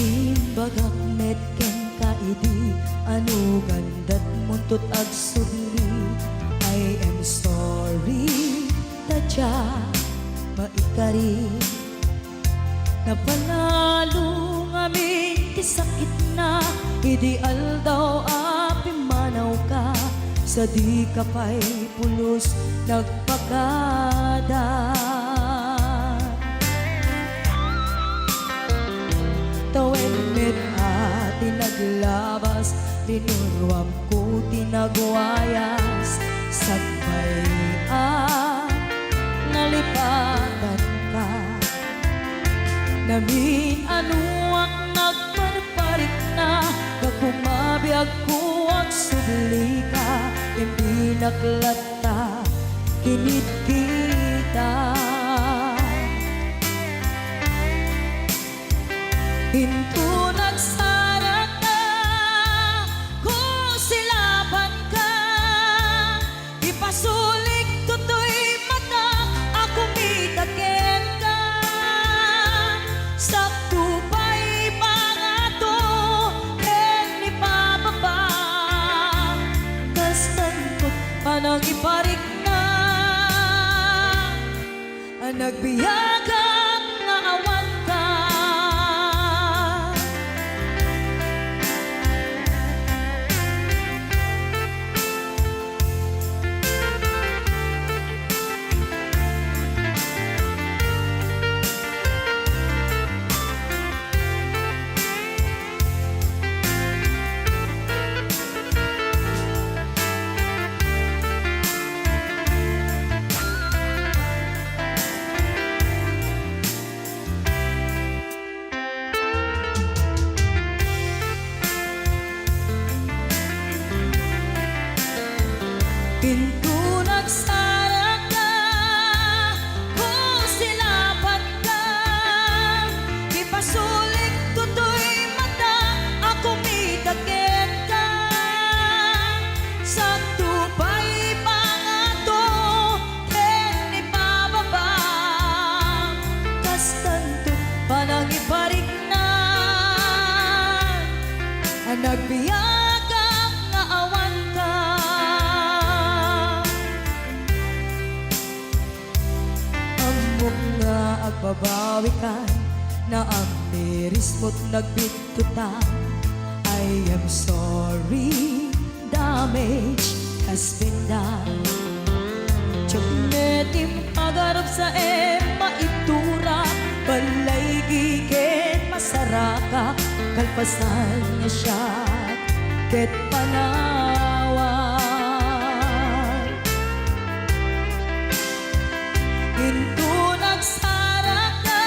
Timbagak metken kaidi anu gandat muntut ag subli. I am sorry tadya maikari napanalo ngamin ti sakit na ideal daw api manaw ka sa di kapay pulos nagpakada. Tawen met ati naglabas tinuruam ko tinagwayas sakbay nalipatan ka namin ano ang nagparparik na kakumabiyag ko ang subli ka hindi naklata kinit kita. Hinto nagsarap na kung silaban ka ipasulik tutoy mata ako mitaken ka sakto pa'y pangato en ipababa kastantot panang iparik na ang nagbiyagang nga awan ka. Pinto nagsara ka kung silaban ka ipasulik tutoy mata ako mitaken ka sakto pa'y pangato en ipababa kastanto panang iparik na ang nagbiyagang nga awan ka. Nga agbabawi ka na ang miris mo't nagbitutan. I am sorry, damage has been done. Tiyagnetim pagarap sa maitura balay gigen masaraka kalpasan niya siya ket panawan. Hinto nagsara ka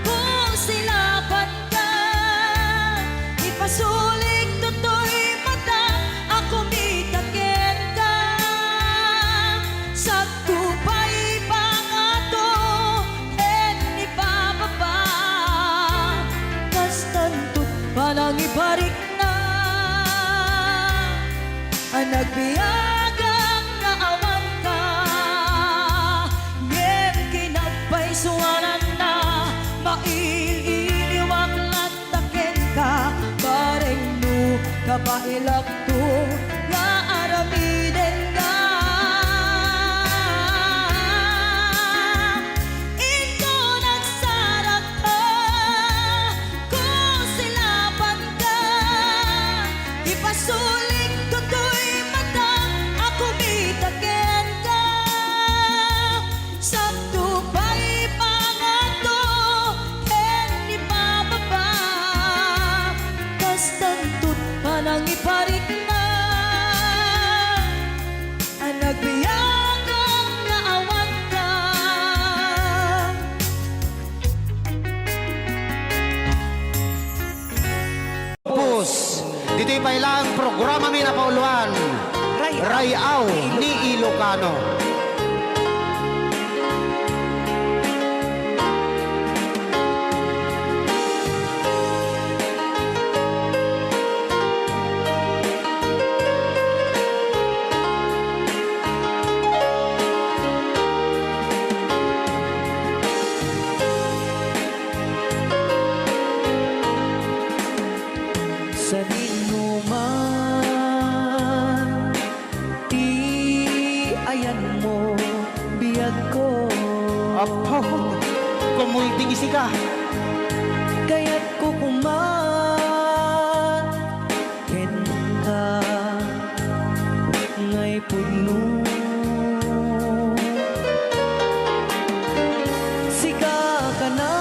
kung silaban ka ipasulik tutoy mata ako mitaken ka sakto pa'y pangato en ipababa kastantot panang iparik na ang nagbiyagang nga awan ka. Suwanan na maililiwag lataken ka bareng no kapailak to nga aramiden ka. Ito nagsarap ka kung silaban ka ipasulik tutoy mata ako mitaken ka sakto pa'y kastantot panang iparik na ang nagbiyagang nga awan ka. Pus, dito'y pailang programa mi na pauluan Rayaw ni Ilocano. ka. Kaya't kukumakin ka ngay puno. Sika ka na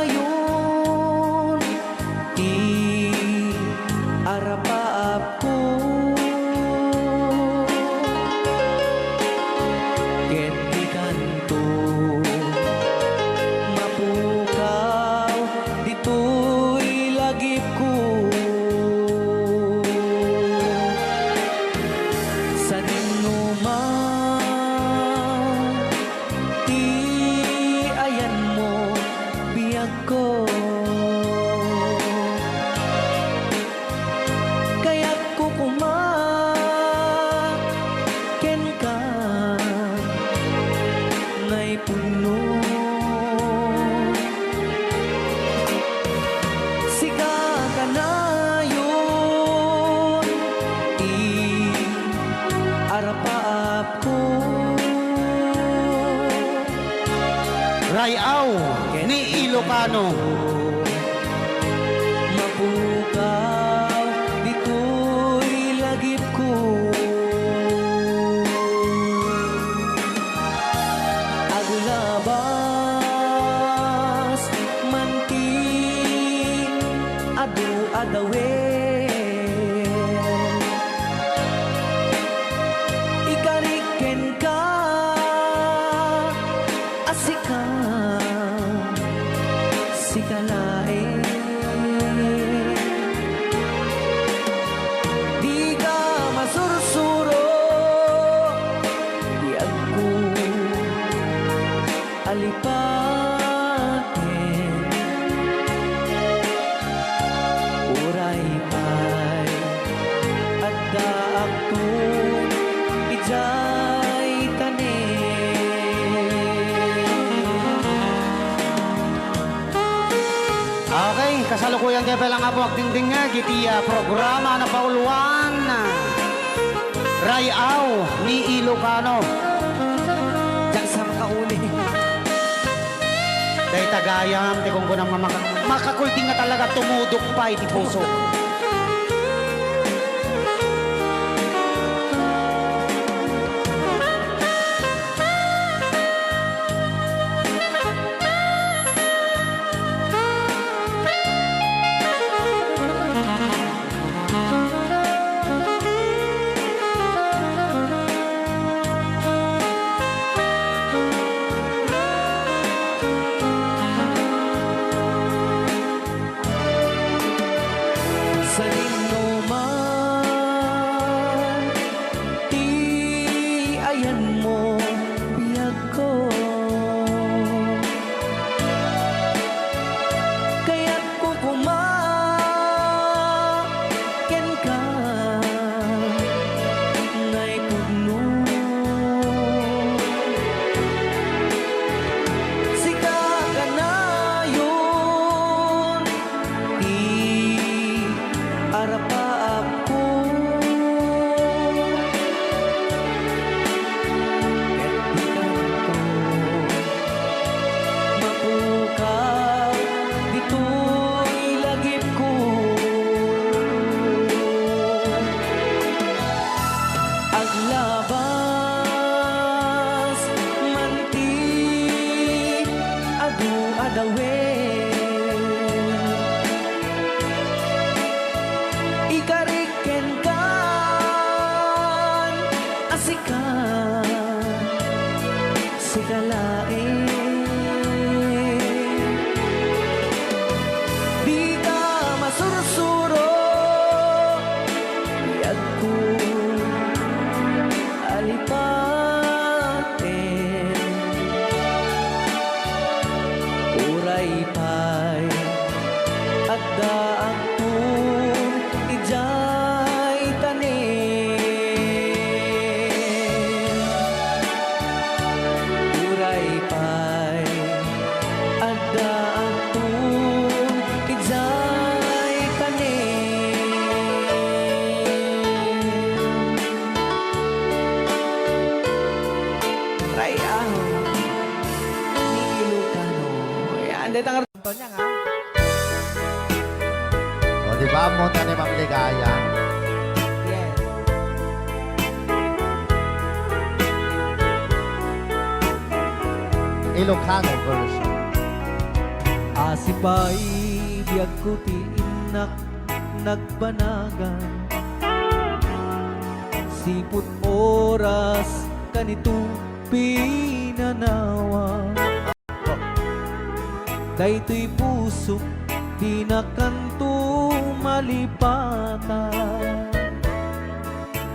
yun, di arapaap ko. Ket di kanto mapukaw, dito'y lagip ko. Sa dinuman, di ayan mo biyag ko. Kaya't kukumaken ka ngay puno. Sika ka na yun, arapaap ko. Rayaw ni Ilocano. Mapukaw, dito'y lagip ko. Agulabas, manti, adu-adawen. Ikariken ka, asika, sikalain. Di ka masursuro, di ako alipatin. Uray pa'y at daak to ijay tanin. Okay, kasalukuyan kayo palang nga po agdingding nga gitiya programa na pauluan. Rayaw ni Ilocano. Diyan sa makauli. Dahil tagayam, di kong kunang makakulting nga talaga tumudok pa iti puso. Di ba mo ni Ma'am Ligaya? Yes. Ilocano version. Asipay biyag ko ti inak nagbanagan siput oras kanito pinanawa daytoy puso di na kanto malipatan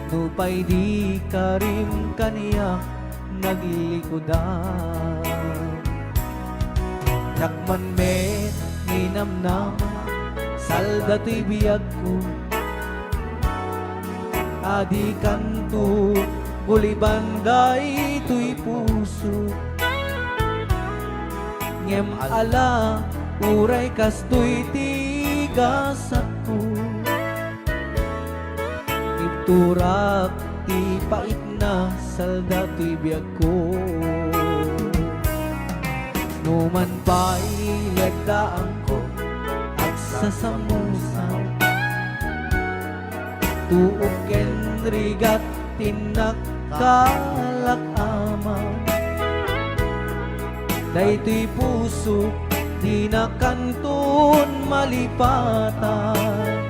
nupay di karim kaniya naglikodan Nakman met ninamnama salda to'y biyag ko adi kanto bulibanday to'y puso ngem ala uray kasto'y tigas ako iturak ti pait na salda to'y biyag ko Numan pa'y lagdaan ko at sasamusaw Tuok ken rigat tinakkalak ama Daytoy puso di na kanton malipatan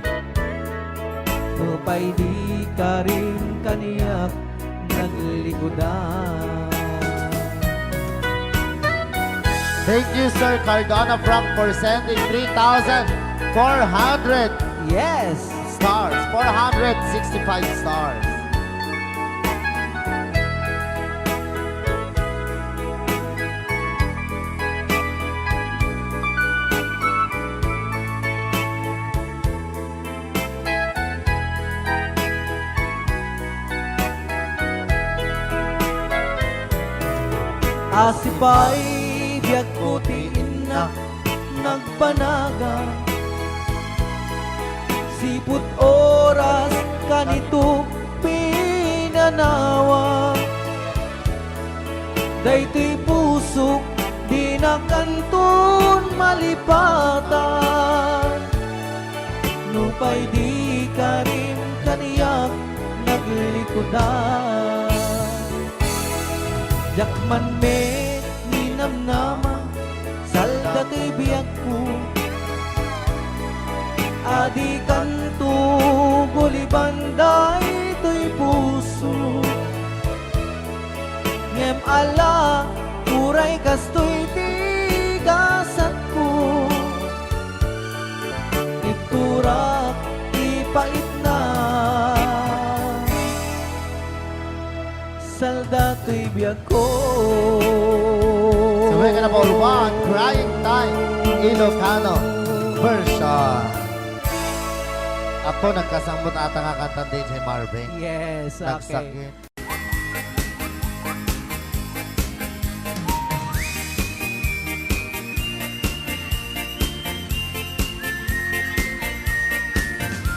Nupay di ka rin kaniyak naglikodan Thank you, Sir Cardona Frank, for sending 3,400 Yes! stars. 465 stars. Asipay biyag ko ti inak nagpanaga Siput oras kanito pinanawa Daytoy puso di na kanton malipatan Nupay di ka rin kaniyak naglikodan Jakman me ninamnama salda to'y biyag ko Adi kanto bulibanday to'y puso Ngem ala uray kasto'y tigasat ko Iturak ipait na salda to'y biyag ko Sabay ka na po, Luwan, Crying Time, Ilocano version. Ako nagkasambot ata nga kanta din si Marvin. Yes, okay. Nagsakit.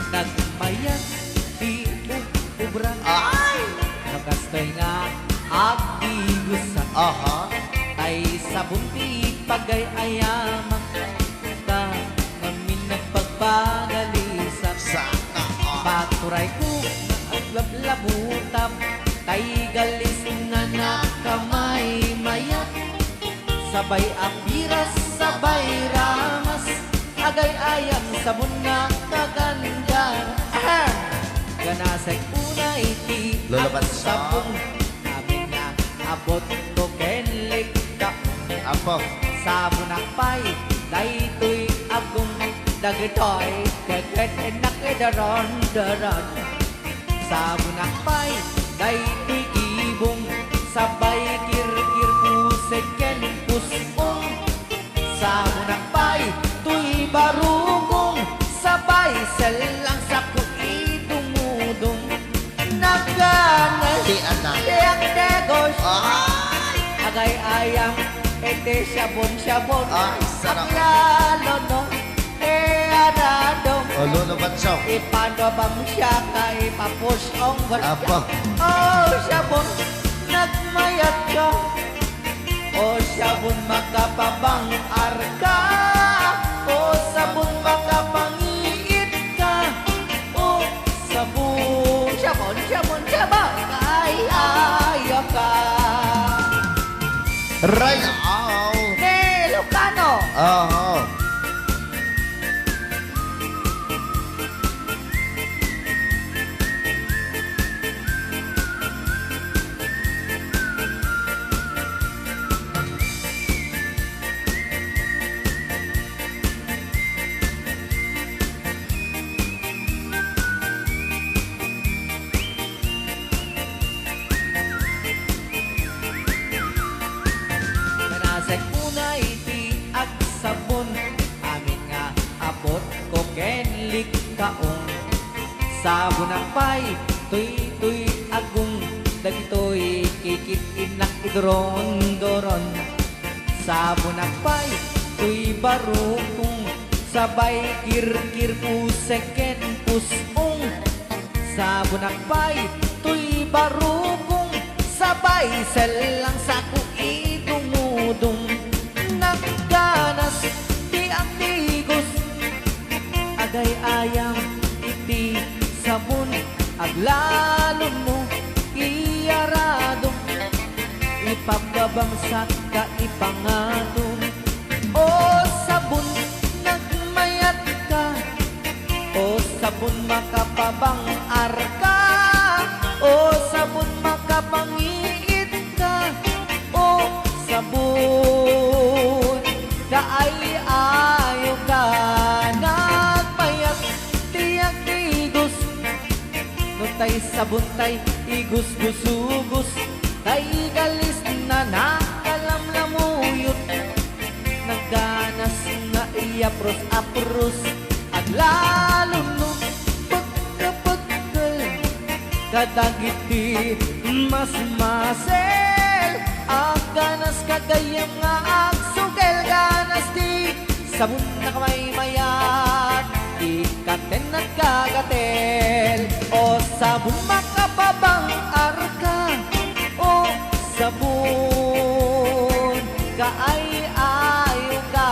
Nagmayat di ubran ay nagastoy nga agigusan Aha. tay sa bunti pagay ayaman ka ngamin nagpagpagalisan Sana. paturay ko at lablabutab tay galis nga nakamay mayat sabay apiras sabay ramas agay ayam sabon nga kaganda ganasay unay ti Lulaban at siya. sabon namin na abot ko kenlik ka Apo. sabon akpay daytoy agong dagitoy keket nakidaron daron sabon akpay daytoy ibong sabay kirkir pusek ken pusong sabon akpay tuy barugong sabay selang sa kuidumudong naganas Di anak. tiyang negos Ay! agay ayang ete sabon-sabon Ay, sarap. aklalo no arado O, lulubat siya. ipano bang siya kay papusong Apo. oh sabon nagmayat ka oh sabon makapabang arka oh sabon makapangiit Right out. Ni Ilocano. Oo. Manasay unay ti ag sabon amin nga abot ko kenlik kaong sabon ang pay tuy agong dagitoy kikit inak idron-doron sabon ang pay tuy barukong sabay kirkir puseken pusong sabon ang pay tuy barukong sabay selang saku idumudong nagganas di ang tigos agay ayam iti sabon aglalon mo iyarado ipapabangsak ka ipangatong o sabon nagmayat ka o sabon makapabang arka o sabon makapangiit ka o sabon kaay ayo ka nagmayat tiyak tigos no tay sabon tay igus gusugos tay galis na nakalamlamuyot nagganas nga apros at lalo no pagkapagkal kadagiti mas masel ang ganas kagayam nga agsugel ganas di sabon na kamay mayat ikaten at kagatel o sabon makapabang arka o sabon kaay-ayo ka.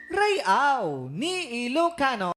Rayaw ni Ilocano.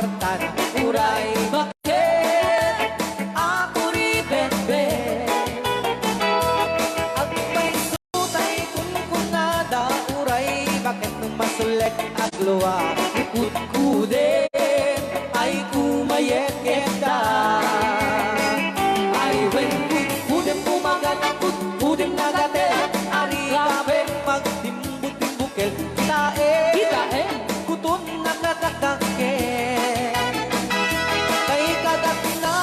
kwarta na uray bakit ako ribet-bet at may sutay kung kunada uray bakit nung masulek at luwa ikut-kudin ay kumayet-yet ka ay when kut-kudin pumagat kut-kudin nagatel ari kape magtimbut-timbukel kita kutun nakatakake kay kagat na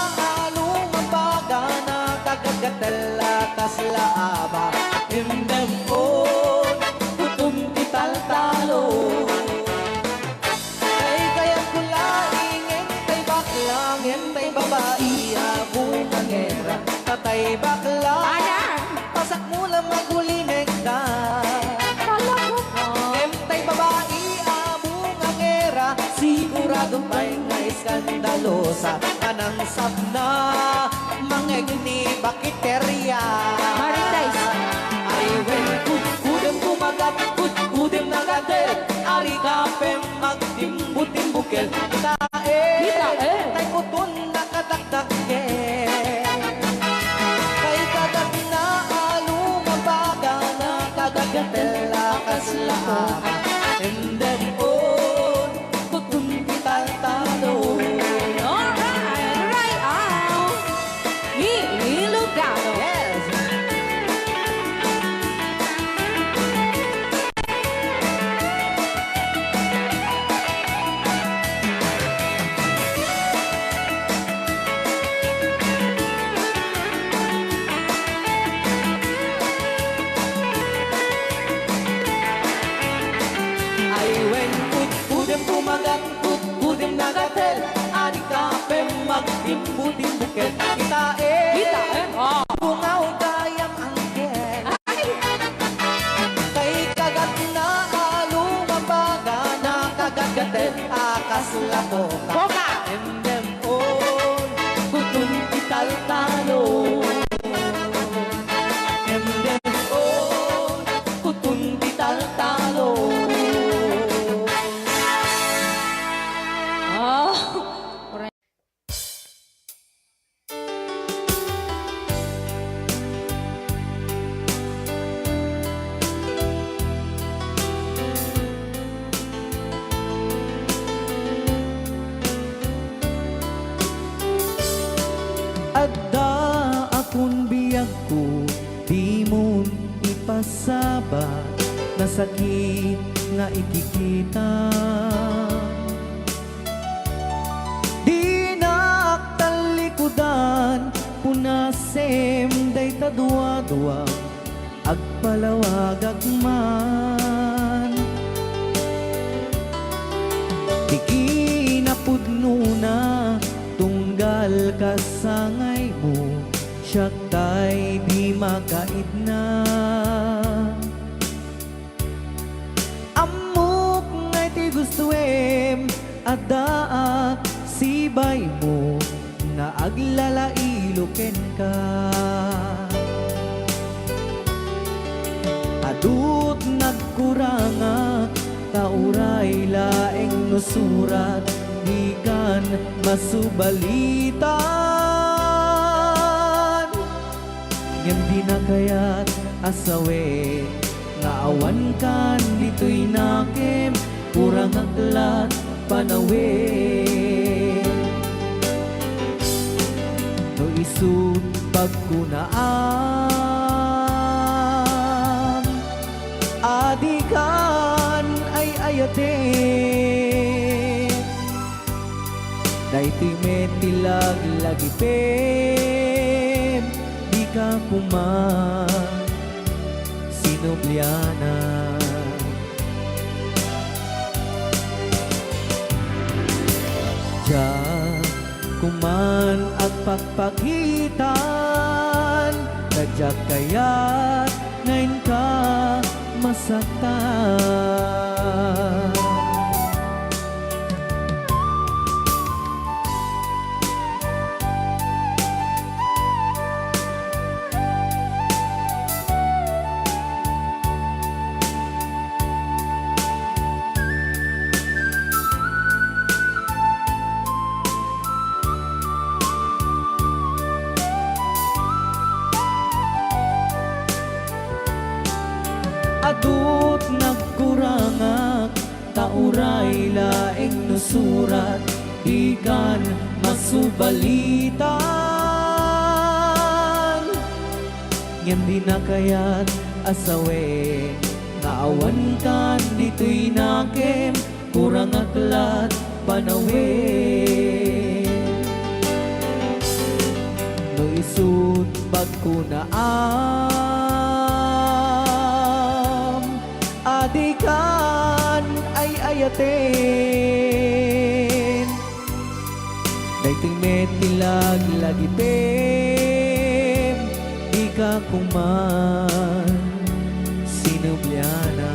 along ang baga na kagagatela kaslaaba indemon kutun tital-talo kay kayat kulaingin kay baklang tay babae abong angera tatay bakla pasak mo lang magulinek ka tay babae abong angera sigurado may nga iskandalosa anang sabna mangegni bakiterya ay when kudem kumagat kudem nagadet ari kapem magtimbut-timbukel tay kutun nakataktakke kay kagat na along ang baga na kagagatela kaslaaba and then on kutun tital-talo yes ay when kudem kumagat kudem nagatel ari kapem magtimbut-timbukel kita bungaw kayang angkel kay kagat na along ang baga na kagagatel akas lakoka and them on kutun tital-talo and them on kutun tital-talo adda akong biyag ko di mo ipasabat na sakit nga ikikita di naktalikudan punasem day tadwa-dwa agpalawag agman di kinapudno na tunggal kasangay mo siya tay di makaid na amok ngay ti gustuem adaak sibay mo na aglalailuken ka adut nagkuranga tauray laeng nusurat di kan masubalitan ngem di na kayat asawe nga awan kan dito'y nakem kurang aklat panawe no isut pagkunaan adikan ay ayate dayti metilag lagi pem di ka kuman sinubliana Diyan kuman at pagpakitan nadyak kaya't ngayon ka masaktan uray laing nusurat di kan masubalitan ngem di na kayat asawe nga awan kan dito'y nakem kurang aklat panawe no isut pagkunaam adikan ay ayaten daytoy metilag lagipem di ka kuman sinubyana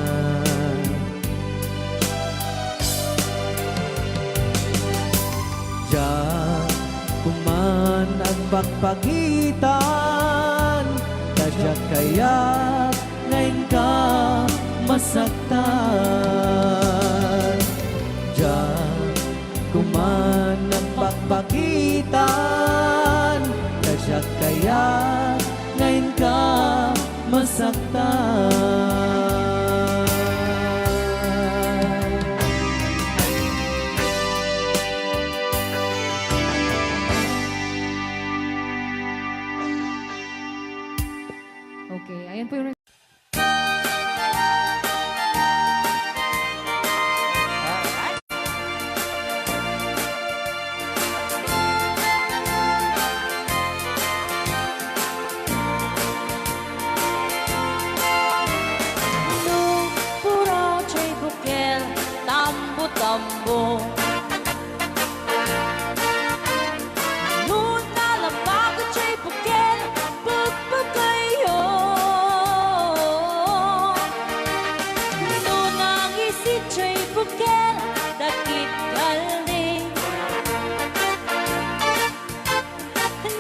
Diyan kuman ang pagpagitan Kadyak kaya ngayon ka masaktan Diyan kuman ang pagpagitan Kadyak kaya ngayon ka masaktan Okay, ayan po yung Puro chay bukel, tambo-tambo. Nuna labago chay bukel, pagpagayo. Nuna ngisi chay bukel, dakit galing.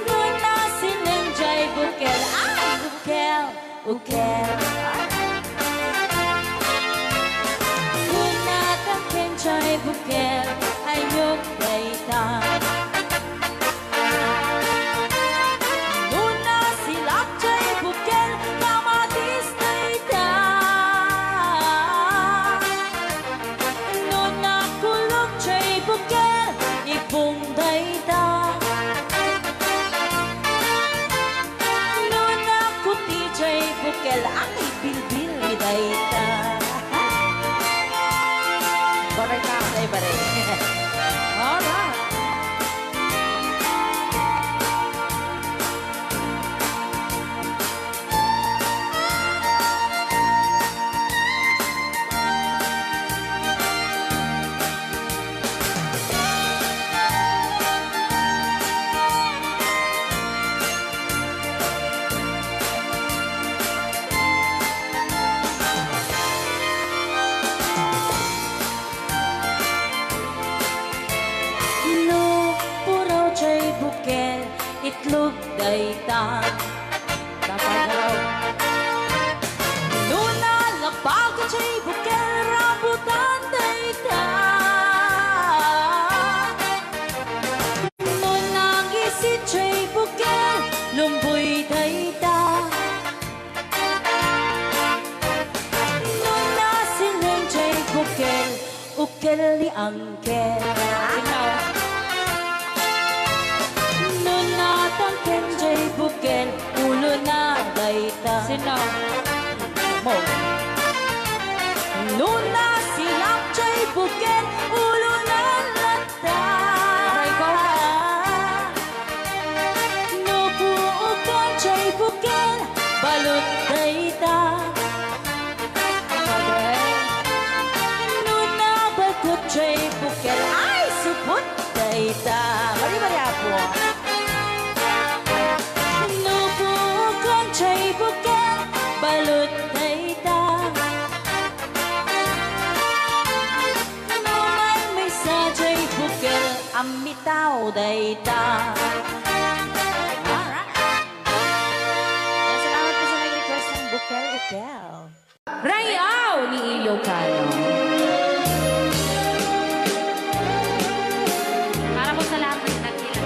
Nuna silang chay bukel, ay bukel, bukel. Chay bukel ayok dayta Nuna silak chay bukel kamatis dayta Nuna kulog chay bukel ipong dayta Nuna kuti chay bukel ang ibilbil dayta Baray ka, baray. Alright. Bukel, itlog dayta Tapagalaw Nuna labago chay bukel, rambutan dayta Nuna ngisi chay bukel, lumboy dayta Nuna silang chay bukel, ukel ni angkel Tangken jay bukel, ulo na dayta Sinaw mo Nuna silak jay bukel, ulo na lata Nubuukan jay bukel, balot dayta Nuna bakot jay bukel, ay supot dayta Mari-mari apo chay bukel, balot dayta Naman may sa chay bukel, amitaw dayta Alright Salamat po sa nag-request ng bukel-ukel Rayaw ni Ilocano. Para po sa lahat ng nagkilang.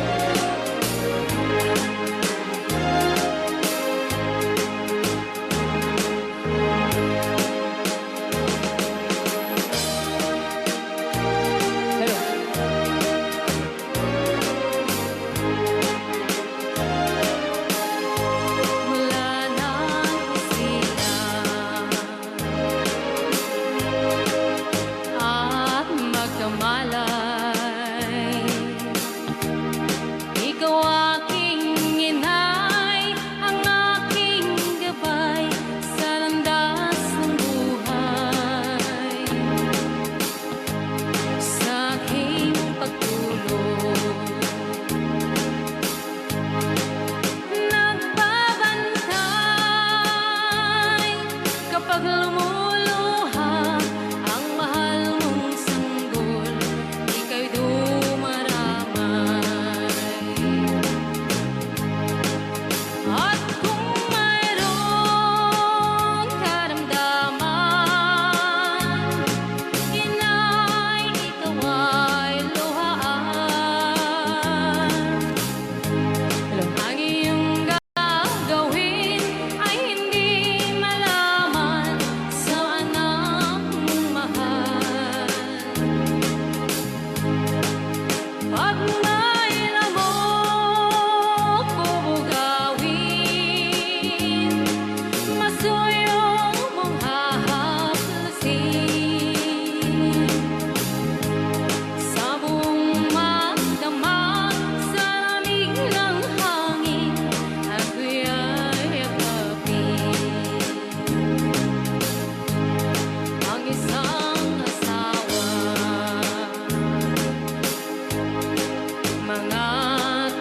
mga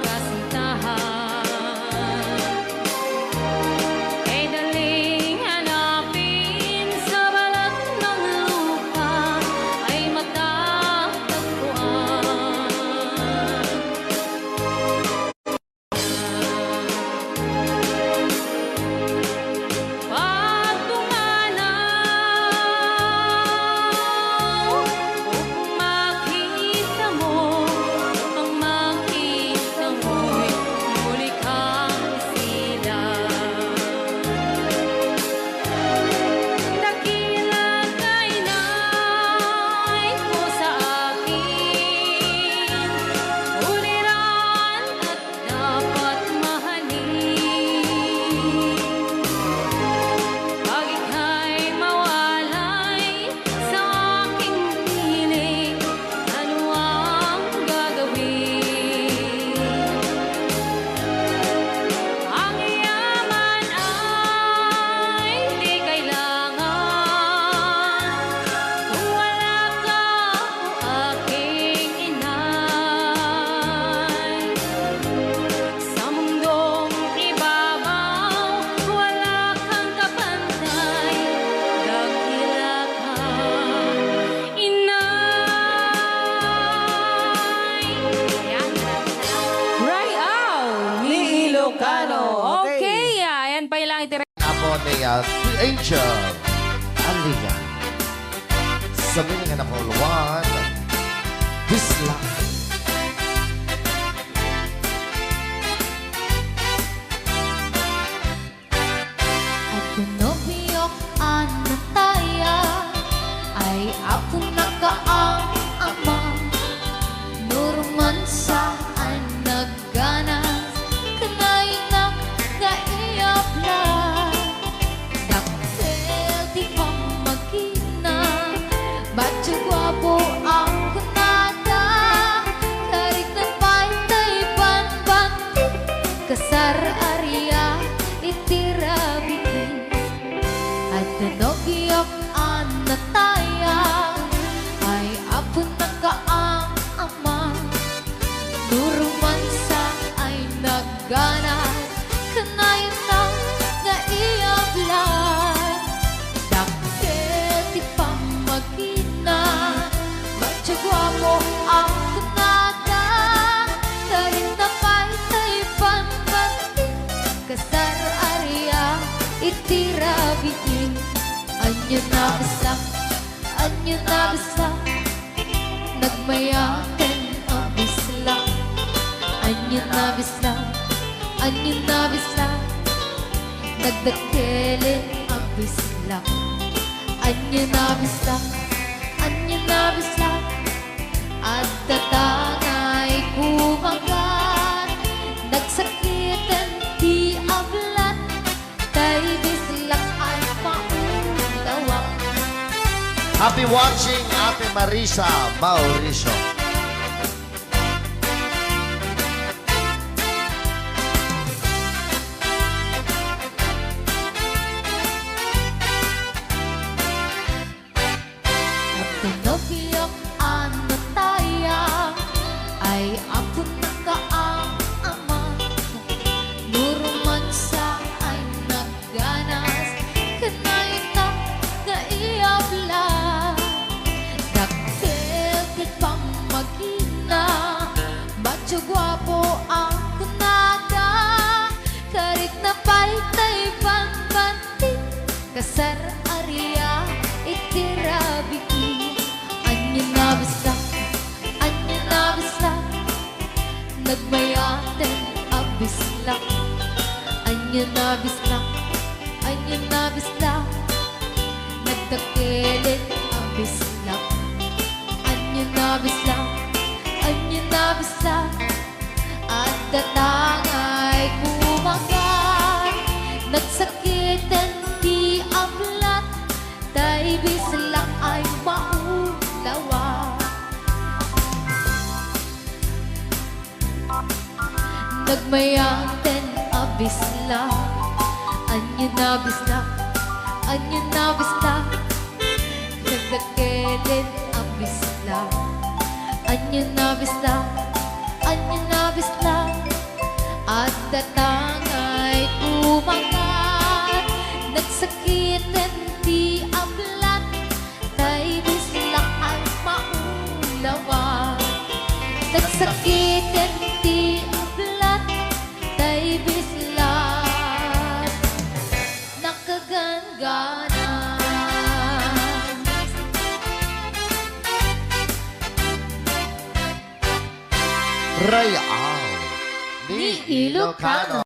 kasintahan. Ay daling hanapin sa balat ng lupa ay matatagpuan. Pag dumanaw, kung makita mo, ang makita mo'y muli kang isilang. Dakila kay nay ko sa akin, uliran at dapat mahalin. Pag ika'y mawalay sa aking piling, ano ang gagawin? Ang yaman ay di kailangan kung wala ka o aking inay. Sa mundong ibabaw, wala kang kapantay, dakila ka, inay. Yan. Rayaw Ni Ilocano. Okay, ayan pa ilang itira. Ako ni The Angel. Aliga. Sa milingan na pauluan. Bisla. At pinobiyok anataya ay ako nakaang ama. Nurman saan nagganas kanay na kaiyapla. Daktel di pa magina, batyo gwapo ang kunada. Karik na pantay banbanti, kasar area itirabitin. At nanogyok anataya ay apo nakaang ama. Nuruman sa ay nagganas kanayon na naiyablan. Daktil di pa magina, batyo gwapo ang kunada. Karin na pantay panbanti, kasar area itirabitin. Anyo na bisa, nagmayakan ang bisla. Anyo na bisa, nagdakelin ang bisla. Anyo na bisa, at tatangay kumagan. Nagsakitan di ablan, tay bislak ay maundawa. Happy watching, Ate Marisa Mauricio. At pinobiyok anataya ay ako nakaang ama. Nuruman sa ay nagganas kanay na naiyabla. Daktil di pa magina, batyo gwapo ang kunada. Karik na palitay banbanti, kasar area itirabiki. Anyo na bisa, nagmayaten ang bisla. Anyo na bisa, nagdakelin ang bisla. Anyo na bisa, at datangay kumagan. Nagsakitan di ablat, tay bisla ay maulawa. Nagmayaten abisla, anyo na bisla, nagdakelin abisla. Anyo na bisla, ti ablat, tay bislak at maulawa. Nagsakitin ti ablat, tay bislat, nakagangana. Royal Ni Ilocano.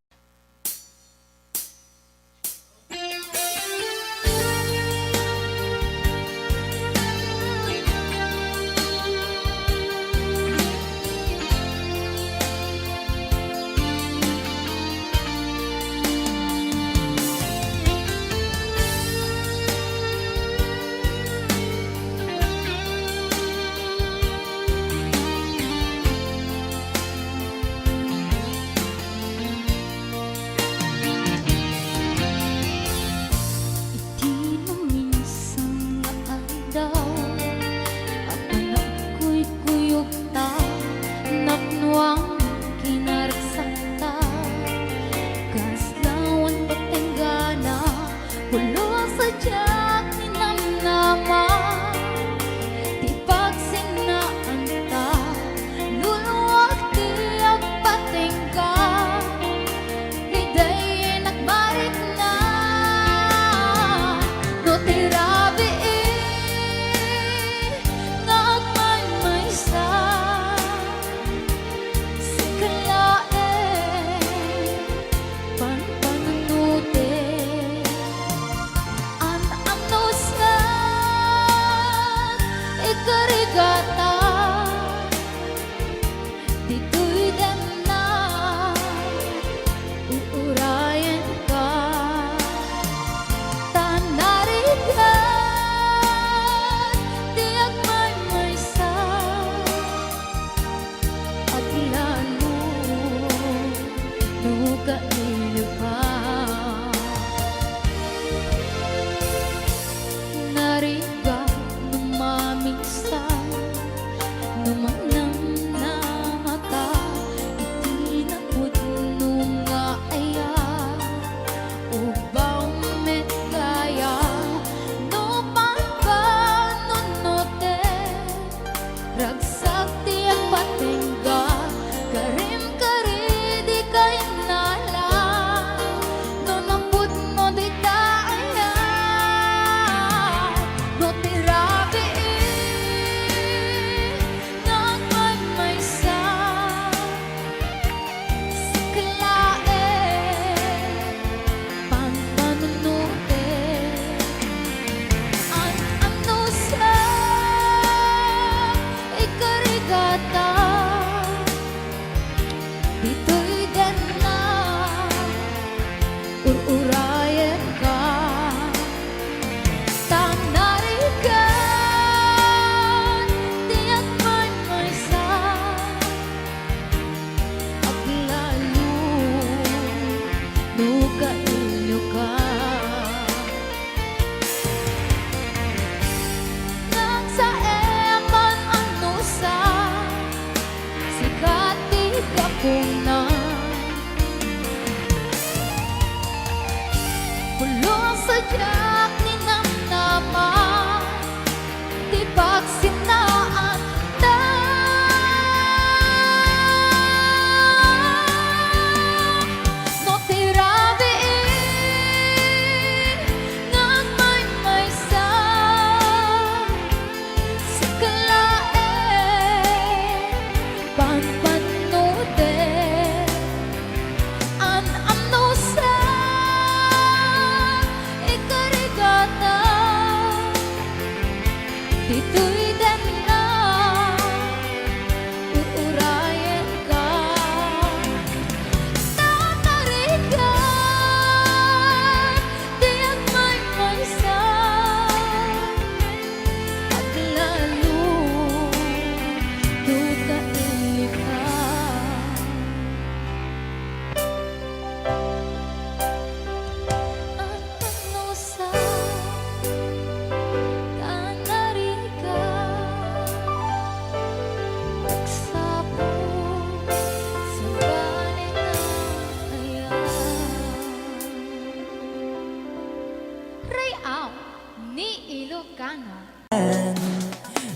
Ikari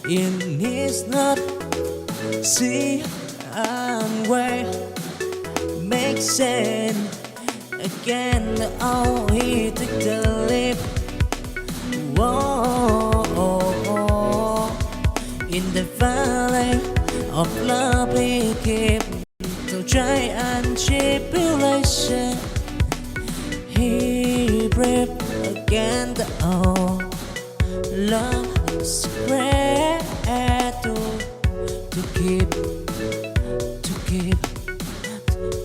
in his not see and where makes sense again. Oh, he took the leap. Whoa, in the valley of love he keep to try and tribulation. He breathed again. Oh, love spread to keep, to keep,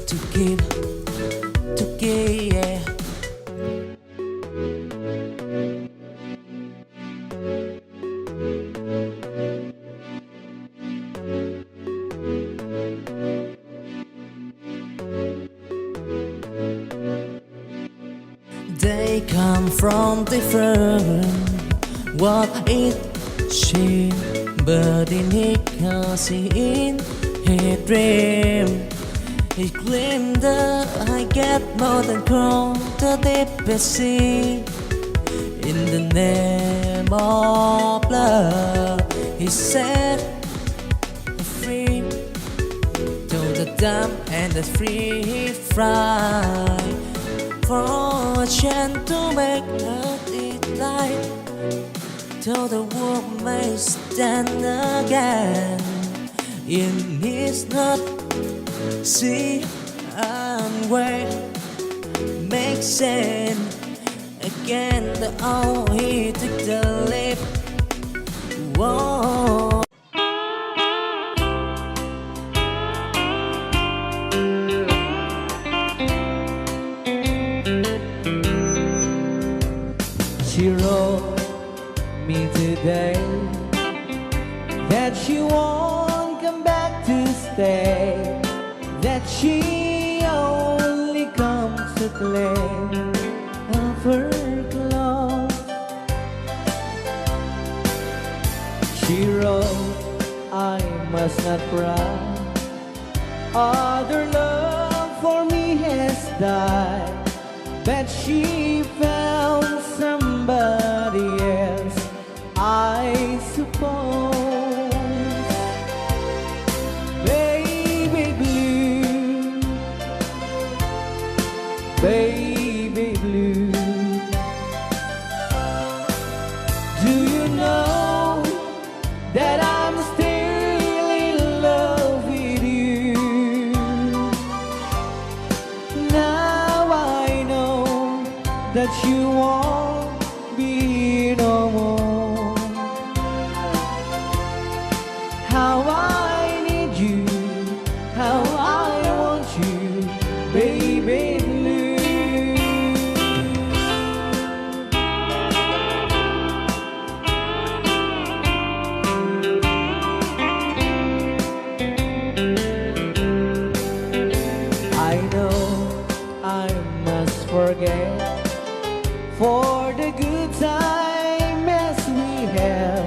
to keep, to keep, yeah. They come from different what it she, but in he can see in his dream. He claimed that I get more than crown the deepest sea. In the name of love, he set free to the dumb and the free he fly for a chance to make it light. Till the world may stand again in his not see and where makes sense again. Oh, he took the leap. Whoa. She wrote me today that she won't come back to stay, that she only comes to claim of her clothes. She wrote, I must not cry, other love for me has died, that she found somebody else, I suppose. Baby blue, baby blue, do you know that I'm still in love with you? Now I know that you won't be no more. How I need you, how I want you, baby blue. I know I must forget for the good time as we have,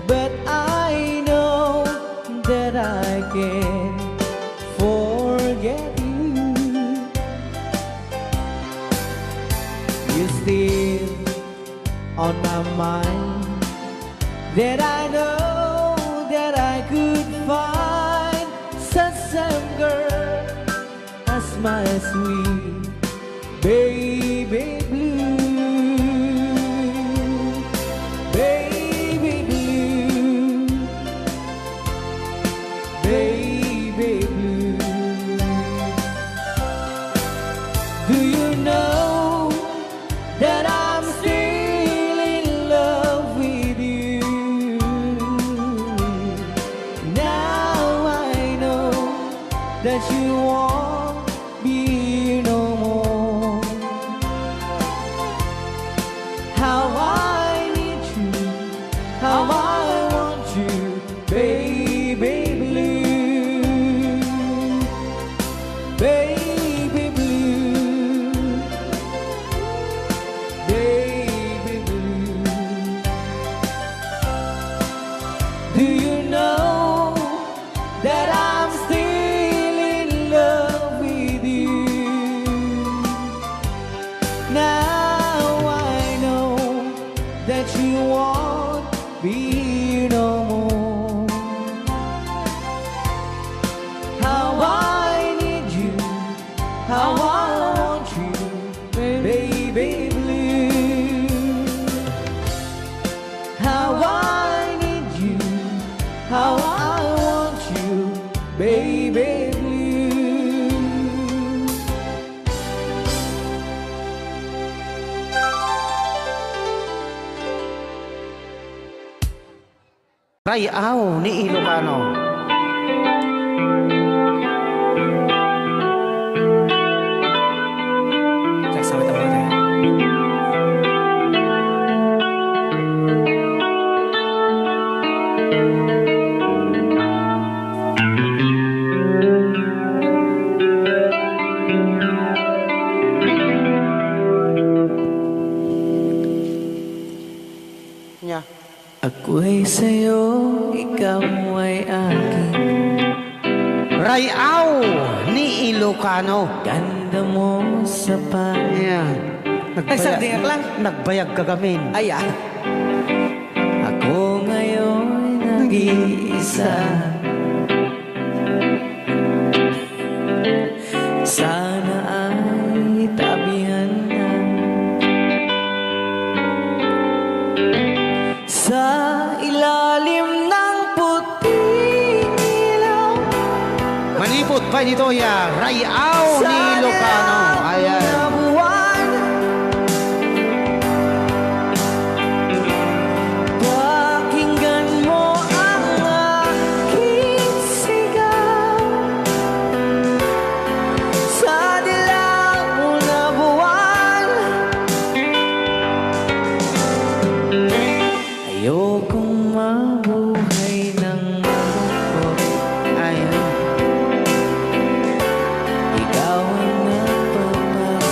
but I know that I can forget you. You're still on my mind, that I know that I could find such a girl as my sweet baby blue. Baby blue, baby blue, do you know that I'm still in love with you? Now I know that you won't be no more. How I need you, how I want you, baby blue, baby blue, baby blue. Do you know that I'm still in love with you? Rayaw ni Ilocano. Saksawit ako tayo. Nya. Ako'y sa'yo, ikaw ay akin. Rayaw ni Ilocano. Ganda mo sa Ayan. Ay, sardinyak lang. Nagbayag ka gamin. Ayan. Ako ngayon nag-iisa. Sana ay tabihan na sa ilalim ng puting ilaw. Manipot pa dito ya. Rayaw ni Ilocano. Ayan. Na buwan, pakinggan mo ang aking sigaw. Sa dilaw na buwan, ayokong mabuhay ng malungkot. Ayan. Ikaw ang nagpapahirap.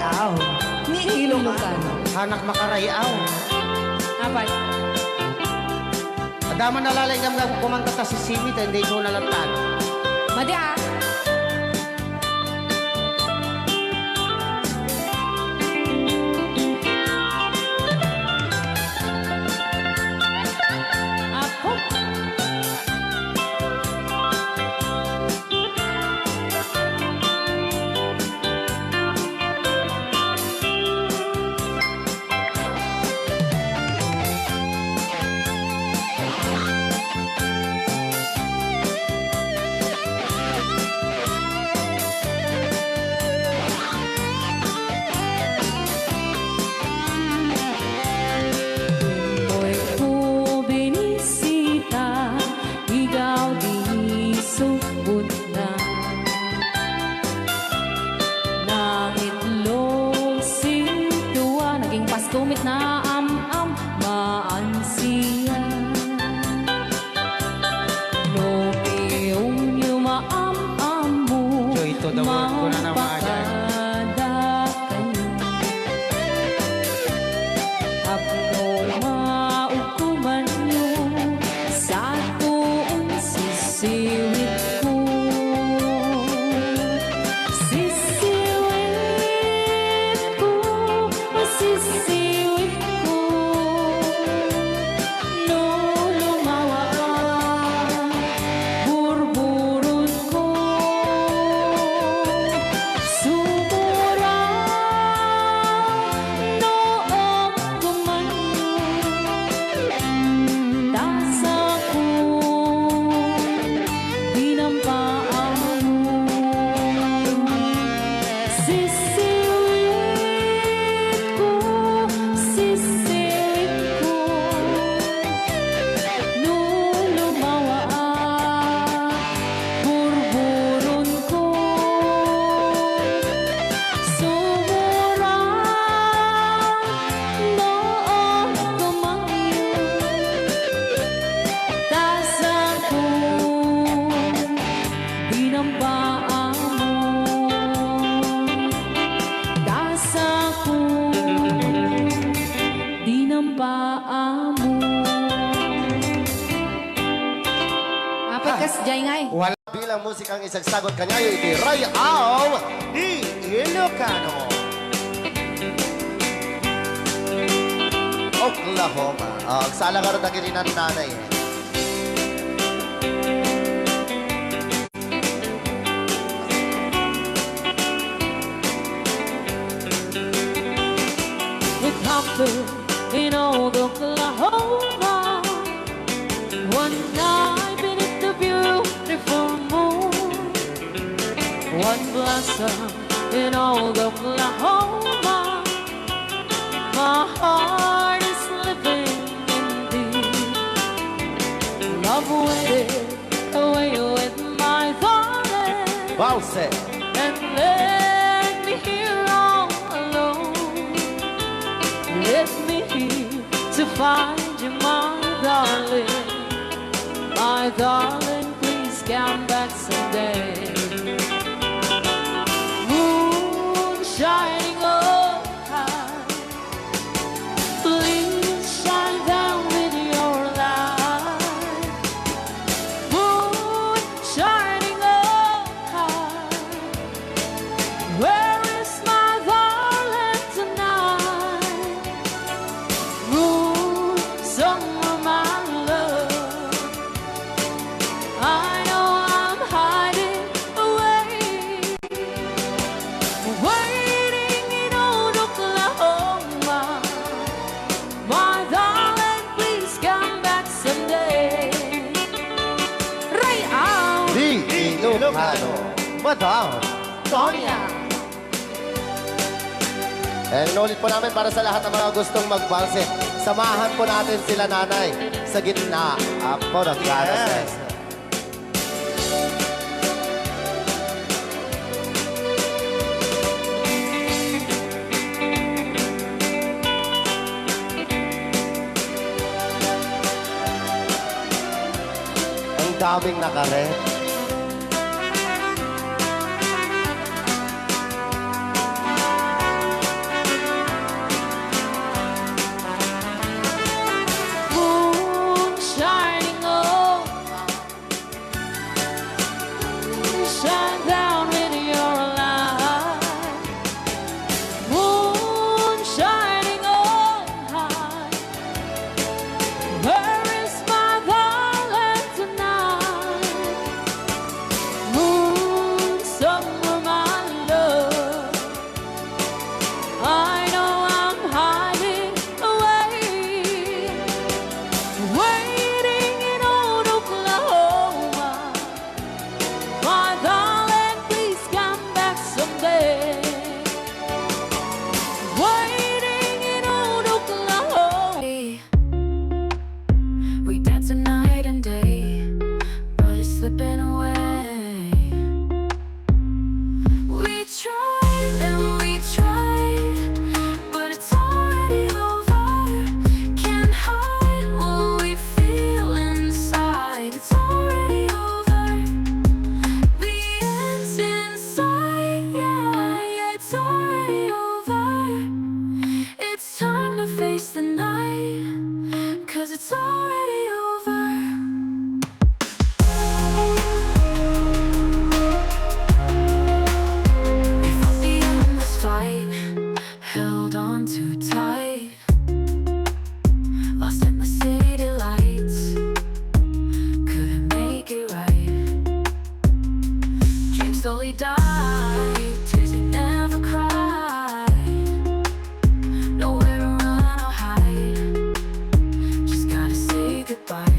Rayaw. Ni Ilocano. Hanak makarayaw. Apat. Adama nalalay nga kumanta ta si Simi, hindi ko nalatan. Madi ah. Ako. Mo'y bubinisita, ikaw di subot na. Nang itlog sintuwa, naging pastumit na am-am, maansiya. No piyong yumaam-am mo, Joy to the world ko na naman. Apno maukuman nyo sa tuong sisiwit ko. Sisiwit ko, sisiwit ko. No lumawa ang burburot ko. Sumura noong kumanyo, tasa ko dinampaan mo. Sisiwit ko, sisiwit ko. No lumawa ang burburon ko. Sumura noong kumanyo, tasa ko dinampaan mo. Tasa ko dinampaan mo. Apat kas jay ngay. Wala. Bilang musikang isagsagot kanya yung iti Rayaw ni Ilocano. Oklahoma. Ang salagar na gininan nanay. It happened in old Oklahoma one night beneath the beautiful moon. One blossom in old Oklahoma. My heart is living in thee. Love waited away with my darling Valse. and left me here all alone. Left me here to find you, my darling. My darling, please come back someday. Moon shining oh high, please shine down with your light. Moon shining oh high, where is my darling tonight? Moon, summer, my love, I know I'm hiding away, waiting in old Oklahoma. My darling, please come back someday. Rayaw! Di Ilocano. Madam Tonya. And inulit po namin para sa lahat ng mga gustong magbalse. Samahan po natin sila nanay sa gitna. Ako ng Yes. Ang daming nakaret. on too tight, lost in the city lights, couldn't make it right. Dreams slowly die, tears they never cry. Nowhere to run or hide, just gotta say goodbye.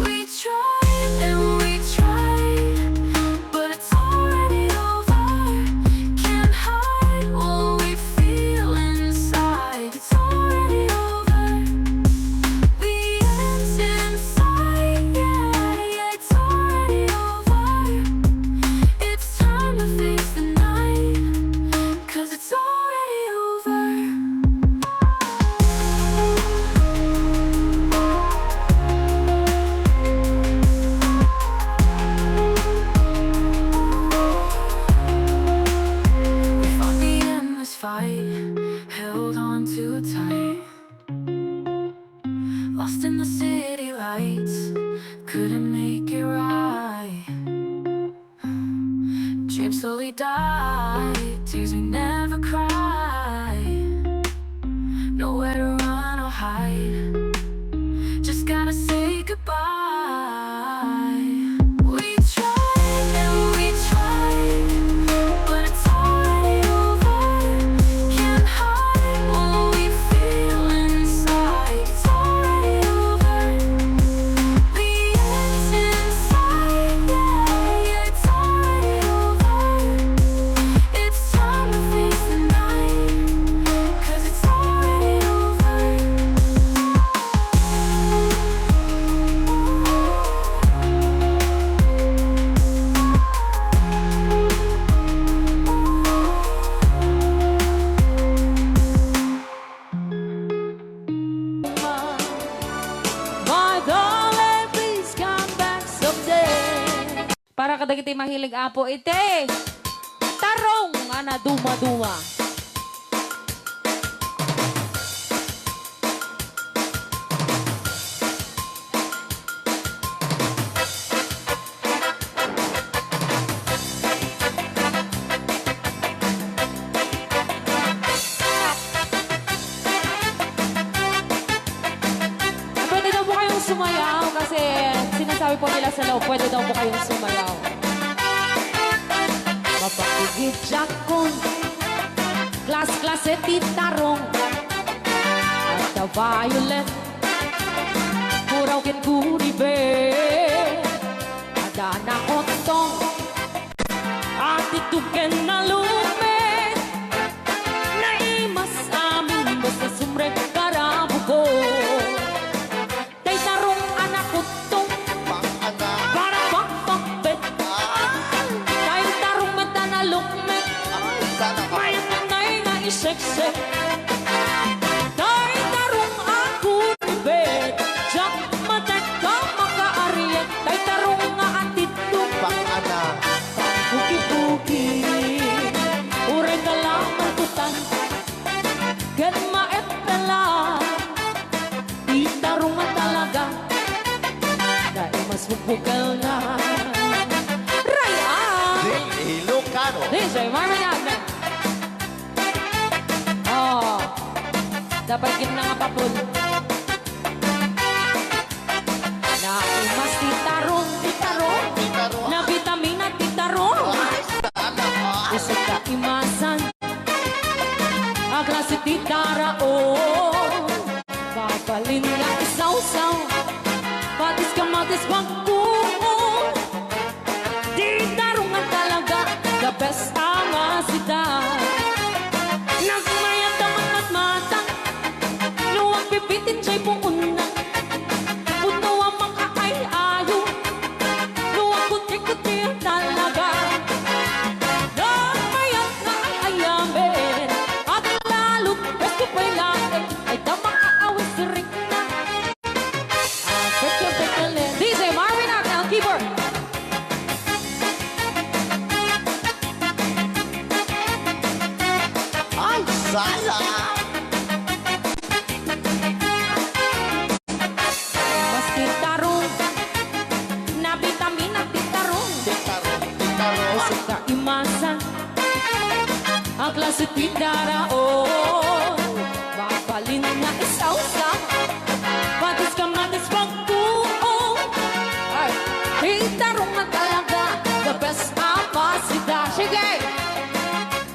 We tried and we tried, but it's already over. Can't hide what we feel inside. It's already over. The end's inside, yeah, it's already over. It's time to face the night, 'cause it's already over. We fought the endless fight, held on too tight, lost in the city lights, couldn't make it right. Dreams slowly die, tears we never cry. Nowhere to run or hide, just gotta say goodbye. We tried and we tried, but it's already over. Can't hide what we feel inside. It's already over. The end's inside, yeah, it's already over. It's time to face the night, 'cause it's already over. My darling, please come back someday. Para kadagiti mahilig apo ite. Tarong ana duma-duma. Pwede daw po kayong sumayaw kasi sinasabi po nila sa loob, pwede daw po kayong sumayaw. Mapakigit jakon, klas-klase titarong, at the violet, muraw kin kuribe, ada na kontong, at ituken na lumet, na imas amin basta sumre karabu ko. Tay tarong anak kutong, para bakbakbet, tay tarong meta na lukmet, may nanay nga iseksek. Tay tarong ako ribet, jak matek ka makaariet, tay tarong nga atitong, buki-buki, ureng ka lang malputan, ken maepela, di tarungan talaga, dahil mas bukbukal na. Raya! Ilocano. DJ Marvin Agnes. Oh, dapat kin na nga papul. Na umas titarong, na vitamina titarong. Isa ka imasan, klase titarao. Papalin nga isaw-saw, patis kamatis pagkuon. Titarungan talaga, the best ang asita. Nagmayat naman matmatang, luwag pipitin siya'y puuna. Puno ang mga ay-ayo, luwag kuti-kuti talaga. Nagmayat na ay ayamin, at lalo't best ko pa'y lain, ay damang aawis rin na. Pekle-pekle. DJ Marvin Agnes, keyboard. Ay, sala. Mas titarong, na vitamina titarong. Titaro. Sa kaimasan, ang klase sa tindaraon. Mapalin na isausa, matis ka matis pagbuo. Ay, hitarong na talaga, the best apasida. Sige!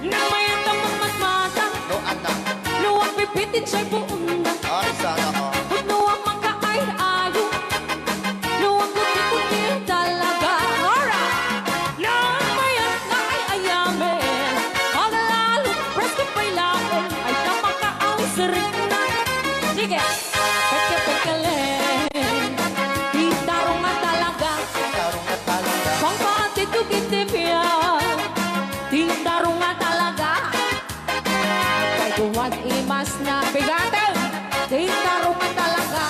Nang mayat ang magmatmata, No, anak. luwag pipitin siya'y buong na. Ay, sana ko. Luwag magkaay-ayo, luwag kuti-kuti talaga. Alright! Nang mayat na ay ayamin, magalalo, presko pa'y lain, ay tamakaaw sa rin na. Sige! Pagka-pagkalin, hitarong nga talaga, Tarong na talaga. pangpatitugitipyan, hitarong nga talaga. Kay tuwag imas na bigatin, hitarong nga talaga.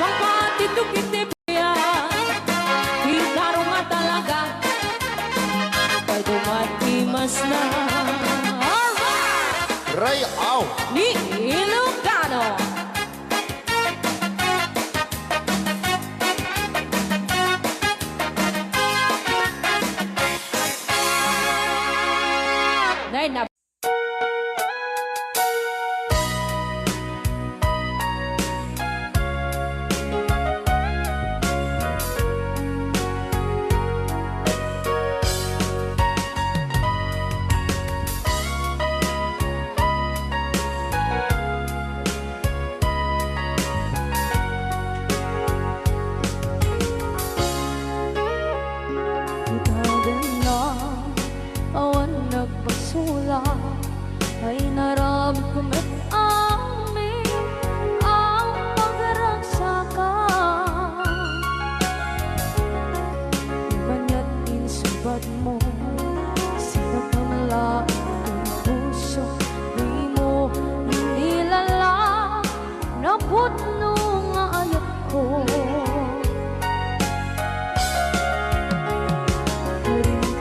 Pangpatitugitipyan, hitarong nga talaga. Kay tuwag imas na. Alright! Ray, aw! Ni Ilocano. Nay na. Itagan na awan nagbasula ay naramit ko met amin ang pagragsakan. Banya't insubad mo sino kamalain ang puso di mo nilala na putno nga ayat ko.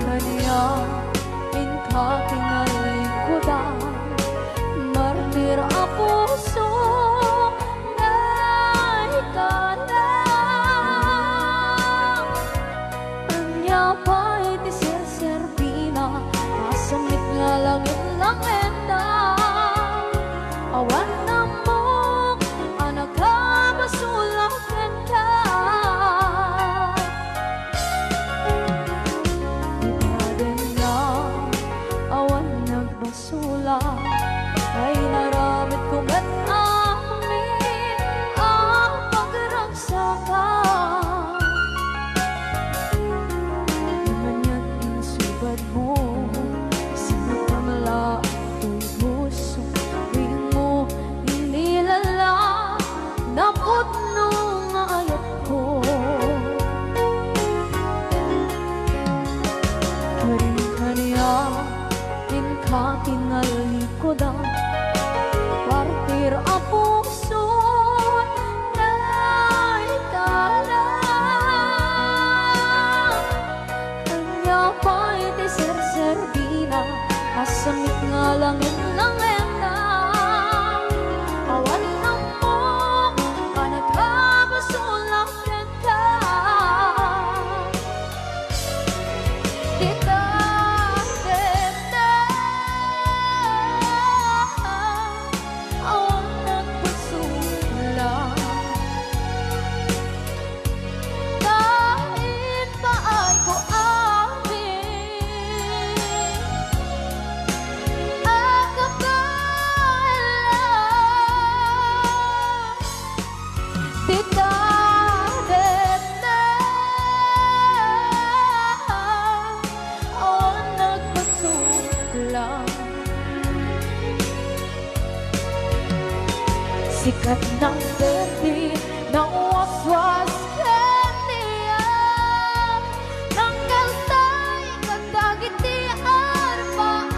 Kanya inka kinalikudan, martir a puso na ikalang. Anya pa'y tisir-servina, masamit nga langit lang enda. Awan na mo, anak ka masulak enda. Awan nagbasula ay naramit ko ba't amin ang pagragsakan. Namanya't insubad mo sino kamala ang puso di mo inilala na putno nga ayat ko. Kanya inka kinalikodan, partir a puso na ikalang. Kanya pa'y tisir-servina, asamit nga langit lang enda. Awan na mo, anak ka masulak enda. Kita sikat ng berde na waswas kaniya ng kaltay kadagiti arbaan.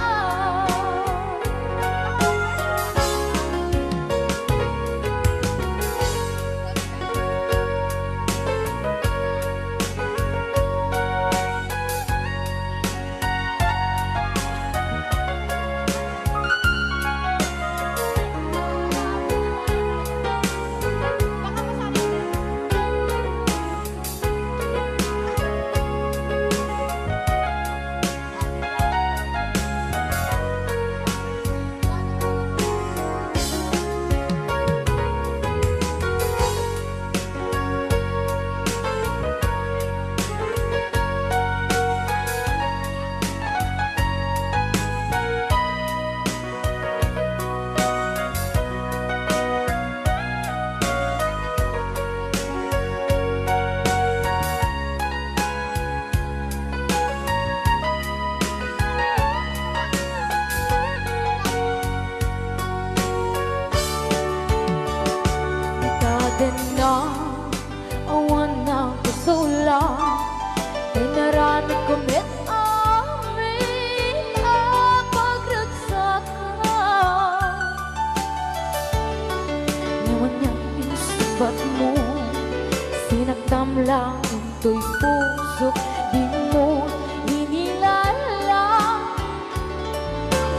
lang into'y puso, di mo hinilala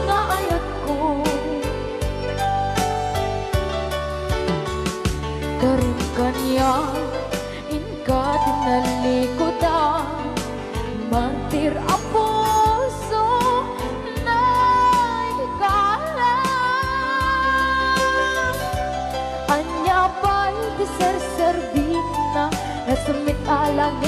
nga ayat ko. Karon kanya inka tinalikodan, mantir ang puso na ikala. Anya ba'y di ser-servina, nasumit alang